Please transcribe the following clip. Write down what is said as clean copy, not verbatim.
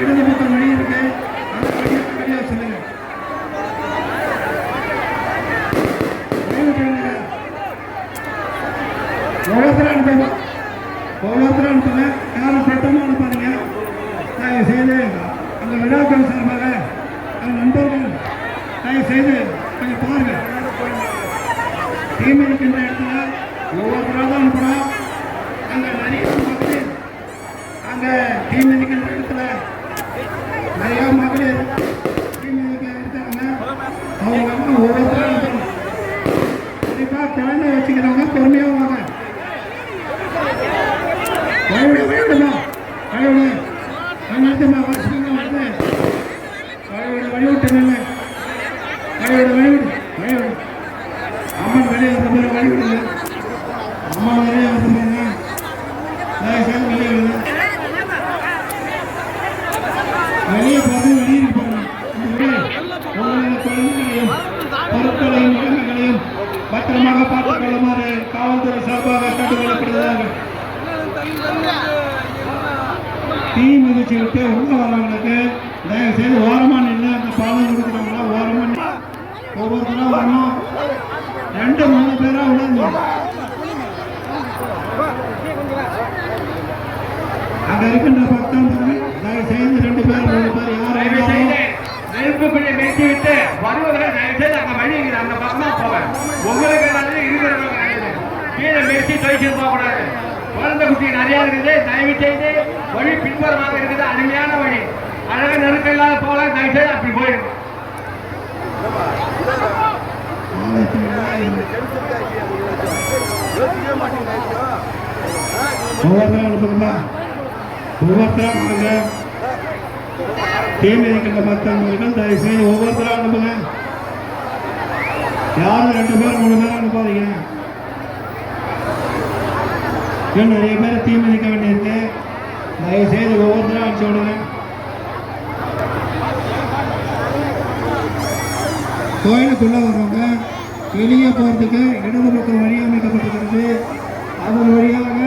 இடது பக்கம் வழி இருக்கு, சொல்லுங்க. அனுப்புங்க, யாரும் சட்டமாக அனுப்பாதீங்க. தயவு செய்து அந்த விழாக்கள் சார்பாக அந்த நண்பர்கள் தயவு செய்து கொஞ்சம் பாருங்க. தீமை இருக்கின்ற இடத்துல ஒவ்வொருத்தராக தான் அனுப்புகிறோம். அங்கே நிறைய மகளிர், அங்கே தீமை இருக்கின்ற இடத்துல நிறையா மகளிர் தீமை இருக்காங்க. அவங்க ஒவ்வொருத்தராக அனுப்பணும். கண்டிப்பாக குழந்தை வச்சுக்கிறவங்க பொறுமையாக வாங்க. வழிவிடுமா அங்கேருந்துமா வச்சுக்கோங்க. வந்து வழிவிட்டு நின்று வழிவிடு அம்மன் வெளியே வந்த மாதிரி வழிவிடுங்க. அம்மா வெளியே வந்த பாருங்க, தயவுசெய்து வெளியே விடுங்க. வெளியே பார்த்து வெளியே பாருங்க. குழந்தைகளையும் பொருட்களையும் உடமைகளையும் பத்திரமாக பார்த்துக் கொள்ளுமாறு காவல்துறை சார்பாக கேட்டுக்கொள்ளப்படுகிறார்கள். தீ மிதிச்சு விட்டு உள்ள வரவங்களுக்கு தயவு செய்து ஓரமா நின்று அந்த பாலம் கொடுக்குறவங்களா ஓரமா ஒவ்வொருத்தரும் வரணும். 2-3 பேரா உணர்ந்து அங்க இருக்கின்ற பக்தர்கள் தயவு செய்து 2 பேர் 3 பேர் யாரும் நெருப்பு கொஞ்சம் மேய்ச்சி விட்டு வருவதை தயவு செய்து அங்க வழி அந்த பக்கமா போவேன். உங்களுக்கு இருக்கிறவங்க கீழே மேய்ச்சி தொழிற்சி போகக்கூடாது. குழந்தை குட்டி நிறைய இருக்குது. தயவு செய்து வழி பின்புறமாக இருக்குது, அருமையான வழி. அழகாக நெருக்கம் இல்லாத போகலாம். தயவு செய்து அப்படி போயிடும். ஒவ்வொருத்தராக தீமை இருக்கின்ற பக்தர்கள் தயவு செய்து ஒவ்வொருத்தராக அனுப்புங்க. யாரும் 2 பேர் 3 பேர் அனுப்பாதீங்க. இன்னும் நிறைய பேர் தீ மிதிக்க வேண்டியிருக்கு. தயவு செய்து ஒவ்வொருத்தரும் அனுப்பிச்சு விடுங்க. கோயிலுக்குள்ள வரவங்க வெளியே போறதுக்கு இடது பக்கம் வழி அமைக்கப்பட்டிருக்கிறது. அதன் வழியாக